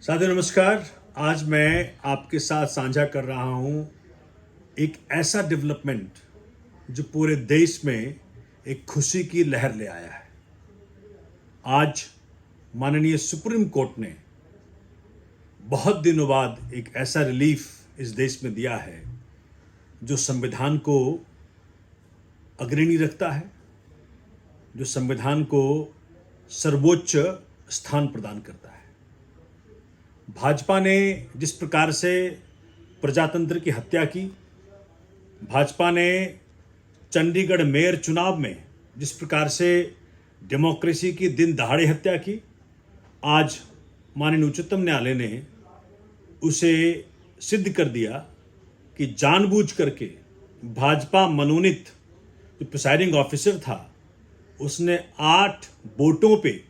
साथियों नमस्कार। आज मैं आपके साथ साझा कर रहा हूं एक ऐसा डेवलपमेंट जो पूरे देश में एक खुशी की लहर ले आया है। आज माननीय सुप्रीम कोर्ट ने बहुत दिनों बाद एक ऐसा रिलीफ इस देश में दिया है जो संविधान को अग्रणी रखता है, जो संविधान को सर्वोच्च स्थान प्रदान करता है। भाजपा ने जिस प्रकार से प्रजातंत्र की हत्या की, भाजपा ने चंडीगढ़ मेयर चुनाव में जिस प्रकार से डेमोक्रेसी की दिन दहाड़े हत्या की, आज माननीय उच्चतम न्यायालय ने उसे सिद्ध कर दिया कि जानबूझ करके भाजपा मनोनीत जो प्रिसाइडिंग ऑफिसर था उसने 8 वोटों पे,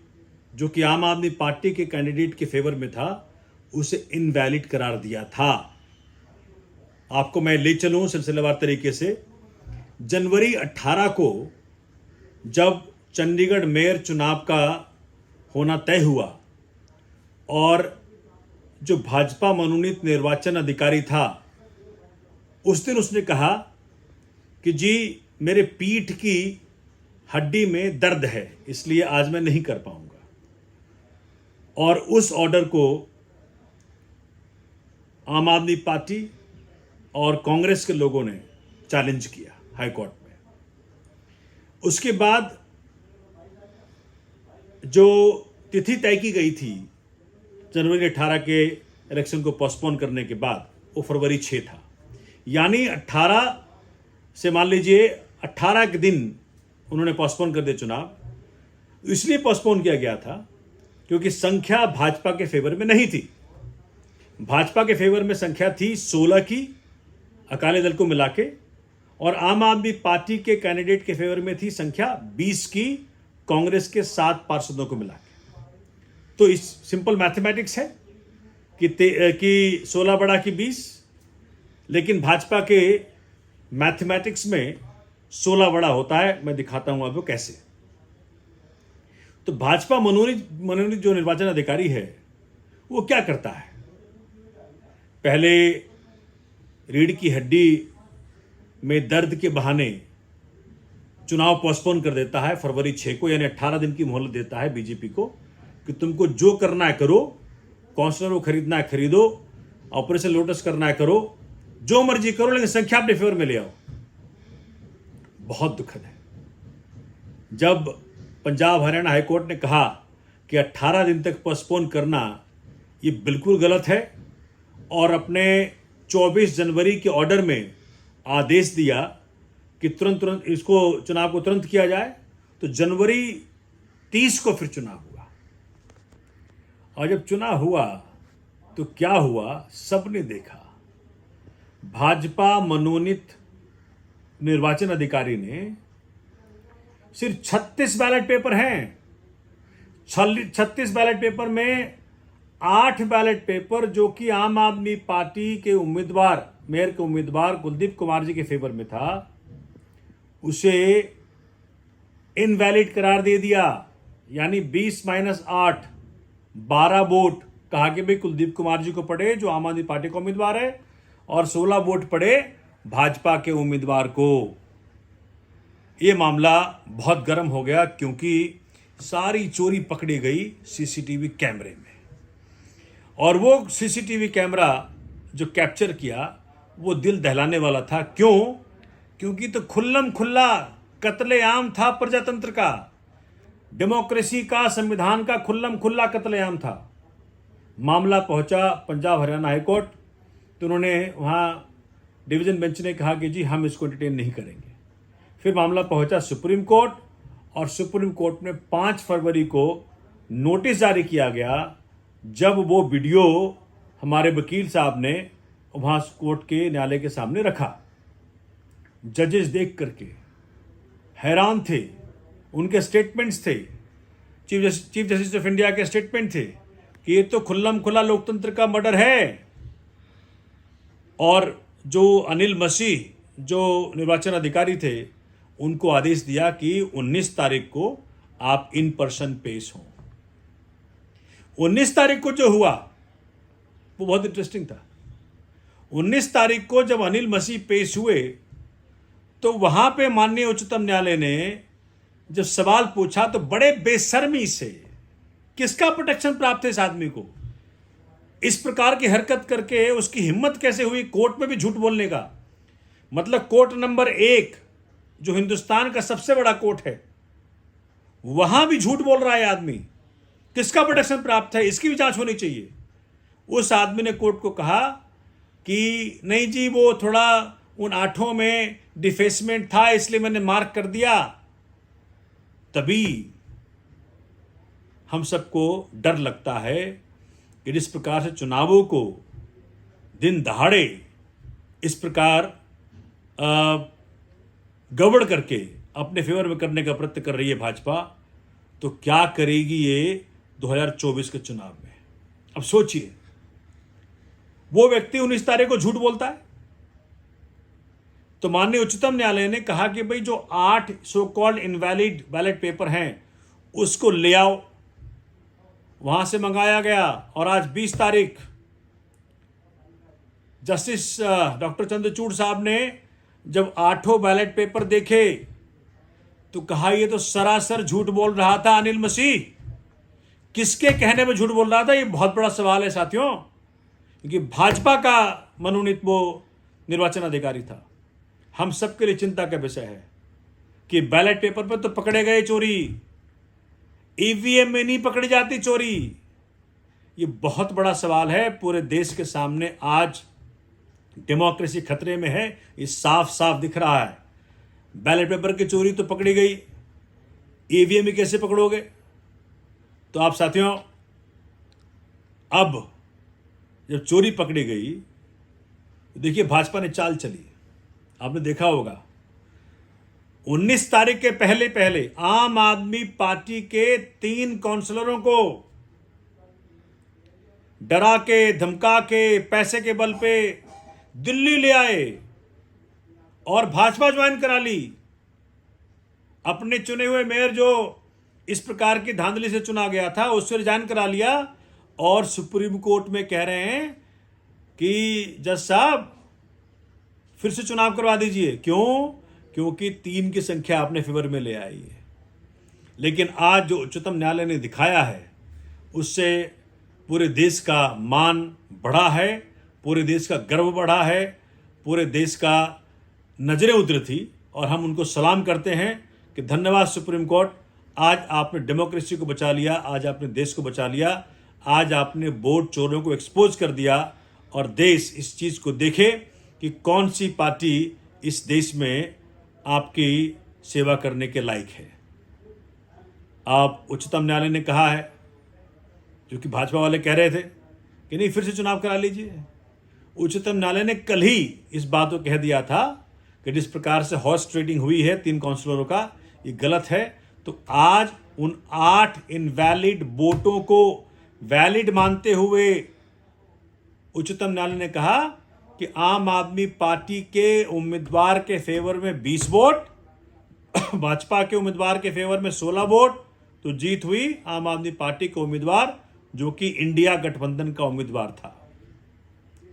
जो कि आम आदमी पार्टी के कैंडिडेट के फेवर में था, उसे इनवैलिड करार दिया था। आपको मैं ले चलूं सिलसिलेवार तरीके से। जनवरी 18 को जब चंडीगढ़ मेयर चुनाव का होना तय हुआ और जो भाजपा मनोनीत निर्वाचन अधिकारी था, उस दिन उसने कहा कि जी मेरे पीठ की हड्डी में दर्द है, इसलिए आज मैं नहीं कर पाऊंगा। और उस ऑर्डर को आम आदमी पार्टी और कांग्रेस के लोगों ने चैलेंज किया हाई कोर्ट में। उसके बाद जो तिथि तय की गई थी जनवरी 18 के इलेक्शन को पोस्टपोन करने के बाद, वो फरवरी 6 था। यानी 18 से मान लीजिए 18 के दिन उन्होंने पोस्टपोन कर दिया चुनाव। इसलिए पोस्टपोन किया गया था क्योंकि संख्या भाजपा के फेवर में नहीं थी। भाजपा के फेवर में संख्या थी 16 की अकाली दल को मिला के, और आम आदमी पार्टी के कैंडिडेट के फेवर में थी संख्या 20 की कांग्रेस के 7 पार्षदों को मिला के। तो इस सिंपल मैथमेटिक्स है कि 16 बड़ा कि 20, लेकिन भाजपा के मैथमेटिक्स में 16 बड़ा होता है। मैं दिखाता हूं आपको कैसे। तो भाजपा मनोनीत जो निर्वाचन अधिकारी है वो क्या करता है, पहले रीढ़ की हड्डी में दर्द के बहाने चुनाव पोस्टपोन कर देता है फरवरी 6 को, यानी 18 दिन की मोहलत देता है बीजेपी को कि तुमको जो करना है करो, काउंसलर को खरीदना है खरीदो, ऑपरेशन लोटस करना है करो, जो मर्जी करो, लेकिन संख्या अपने फेवर में ले आओ। बहुत दुखद है जब पंजाब हरियाणा हाईकोर्ट ने कहा कि 18 दिन तक पोस्टपोन करना ये बिल्कुल गलत है, और अपने 24 जनवरी के ऑर्डर में आदेश दिया कि तुरंत इसको चुनाव को तुरंत किया जाए। तो जनवरी 30 को फिर चुनाव हुआ, और जब चुनाव हुआ तो क्या हुआ सबने देखा। भाजपा मनोनीत निर्वाचन अधिकारी ने सिर्फ 36 बैलेट पेपर हैं, 36 बैलेट पेपर में 8 बैलेट पेपर जो कि आम आदमी पार्टी के उम्मीदवार, मेयर के उम्मीदवार कुलदीप कुमार जी के फेवर में था, उसे इनवैलिड करार दे दिया। यानी 20-8 12 वोट कहा कि भाई कुलदीप कुमार जी को पड़े जो आम आदमी पार्टी का उम्मीदवार है, और 16 वोट पड़े भाजपा के उम्मीदवार को। यह मामला बहुत गर्म हो गया क्योंकि सारी चोरी पकड़ी गई सीसीटीवी कैमरे में, और वो सीसीटीवी कैमरा जो कैप्चर किया वो दिल दहलाने वाला था। क्योंकि तो खुल्लम खुल्ला कत्लेआम था प्रजातंत्र का, डेमोक्रेसी का, संविधान का खुल्लम खुल्ला कत्लेआम था। मामला पहुंचा पंजाब हरियाणा हाईकोर्ट, तो उन्होंने वहाँ डिवीजन बेंच ने कहा कि जी हम इसको एंटरटेन नहीं करेंगे। फिर मामला पहुंचा सुप्रीम कोर्ट, और सुप्रीम कोर्ट में 5 फरवरी को नोटिस जारी किया गया, जब वो वीडियो हमारे वकील साहब ने वहाँ कोर्ट के न्यायालय के सामने रखा। जजेस देख करके हैरान थे, उनके स्टेटमेंट्स थे, चीफ जस्टिस ऑफ इंडिया के स्टेटमेंट थे कि ये तो खुल्लम खुल्ला लोकतंत्र का मर्डर है। और जो अनिल मसीह जो निर्वाचन अधिकारी थे, उनको आदेश दिया कि 19 तारीख को आप इन पर्सन पेश हों। 19 तारीख को जो हुआ वो बहुत इंटरेस्टिंग था। 19 तारीख को जब अनिल मसीह पेश हुए तो वहां पे माननीय उच्चतम न्यायालय ने जब सवाल पूछा तो बड़े बेशर्मी से, किसका प्रोटेक्शन प्राप्त है इस आदमी को, इस प्रकार की हरकत करके उसकी हिम्मत कैसे हुई कोर्ट में भी झूठ बोलने का। मतलब कोर्ट नंबर 1 जो हिंदुस्तान का सबसे बड़ा कोर्ट है वहां भी झूठ बोल रहा है आदमी, किसका प्रोटेक्शन प्राप्त है, इसकी भी जांच होनी चाहिए। उस आदमी ने कोर्ट को कहा कि नहीं जी, वो थोड़ा उन 8 में डिफेसमेंट था इसलिए मैंने मार्क कर दिया। तभी हम सबको डर लगता है कि जिस प्रकार से चुनावों को दिन दहाड़े इस प्रकार गड़बड़ करके अपने फेवर में करने का प्रयत्न कर रही है भाजपा, तो क्या करेगी ये 2024 के चुनाव में। अब सोचिए, वो व्यक्ति 19 तारीख को झूठ बोलता है तो माननीय उच्चतम न्यायालय ने कहा कि भाई जो 8 so called invalid ballot paper हैं उसको ले आओ। वहां से मंगाया गया और आज 20 तारीख जस्टिस डॉक्टर चंद्रचूड़ साहब ने जब 8 बैलेट पेपर देखे तो कहा ये तो सरासर झूठ बोल रहा था अनिल मसीह। किसके कहने में झूठ बोल रहा था, ये बहुत बड़ा सवाल है साथियों, क्योंकि भाजपा का मनोनीत वो निर्वाचन अधिकारी था। हम सबके लिए चिंता का विषय है कि बैलेट पेपर पर तो पकड़े गए चोरी, ईवीएम में नहीं पकड़ी जाती चोरी। ये बहुत बड़ा सवाल है पूरे देश के सामने। आज डेमोक्रेसी खतरे में है, ये साफ साफ दिख रहा है। बैलेट पेपर की चोरी तो पकड़ी गई, ईवीएम में कैसे पकड़ोगे। तो आप साथियों, अब जब चोरी पकड़ी गई तो देखिए भाजपा ने चाल चली। आपने देखा होगा 19 तारीख के पहले पहले आम आदमी पार्टी के 3 काउंसलरों को डरा के, धमका के, पैसे के बल पे दिल्ली ले आए और भाजपा ज्वाइन करा ली। अपने चुने हुए मेयर जो इस प्रकार की धांधली से चुना गया था उससे रिजाइन करा लिया और सुप्रीम कोर्ट में कह रहे हैं कि जज साहब फिर से चुनाव करवा दीजिए। क्यों? क्योंकि 3 की संख्या अपने फेवर में ले आई है। लेकिन आज जो उच्चतम न्यायालय ने दिखाया है उससे पूरे देश का मान बढ़ा है, पूरे देश का गर्व बढ़ा है, पूरे देश का नजरें उतरी थी और हम उनको सलाम करते हैं कि धन्यवाद सुप्रीम कोर्ट, आज आपने डेमोक्रेसी को बचा लिया, आज आपने देश को बचा लिया, आज आपने वोट चोरों को एक्सपोज कर दिया और देश इस चीज़ को देखे कि कौन सी पार्टी इस देश में आपकी सेवा करने के लायक है। आप उच्चतम न्यायालय ने कहा है, जो कि भाजपा वाले कह रहे थे कि नहीं फिर से चुनाव करा लीजिए, उच्चतम न्यायालय ने कल ही इस बात को कह दिया था कि जिस प्रकार से हॉर्स ट्रेडिंग हुई है 3 काउंसलरों का, ये गलत है। तो आज उन 8 इनवैलिड वोटों को वैलिड मानते हुए उच्चतम न्यायालय ने कहा कि आम आदमी पार्टी के उम्मीदवार के फेवर में 20 वोट, भाजपा के उम्मीदवार के फेवर में 16 वोट, तो जीत हुई आम आदमी पार्टी के उम्मीदवार जो कि इंडिया गठबंधन का उम्मीदवार था।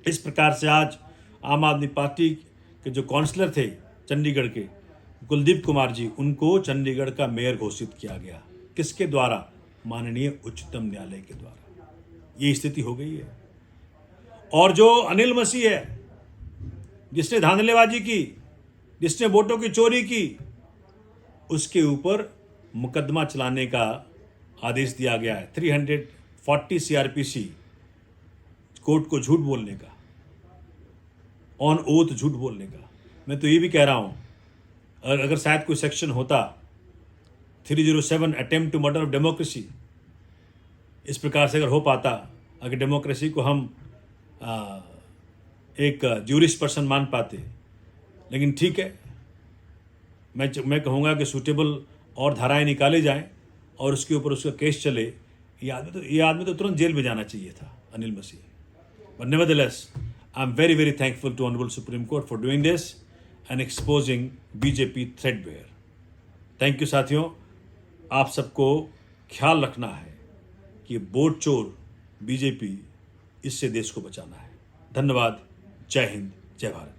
इस प्रकार से आज आम आदमी पार्टी के जो काउंसलर थे चंडीगढ़ के कुलदीप कुमार जी, उनको चंडीगढ़ का मेयर घोषित किया गया। किसके द्वारा? माननीय उच्चतम न्यायालय के द्वारा। ये स्थिति हो गई है। और जो अनिल मसीह है, जिसने धांधलेबाजी की, जिसने वोटों की चोरी की, उसके ऊपर मुकदमा चलाने का आदेश दिया गया है। 340 CRPC, कोर्ट को झूठ बोलने का, ऑन ओथ झूठ बोलने का। मैं तो ये भी कह रहा हूं, अगर शायद कोई सेक्शन होता 307 attempt to murder of democracy, इस प्रकार से अगर हो पाता, अगर डेमोक्रेसी को हम एक ज्यूरिस्ट पर्सन मान पाते, लेकिन ठीक है, मैं कहूँगा कि सूटेबल और धाराएं निकाले जाएं और उसके ऊपर उसका केस चले। ये आदमी तो तुरंत जेल में जाना चाहिए था, Anil Masih. But nevertheless, I am very very thankful to honourable Supreme Court for doing this and exposing BJP threadbare. Thank you साथियों। आप सबको ख्याल रखना है कि वोट चोर बीजेपी इससे देश को बचाना है। धन्यवाद। जय हिंद, जय भारत।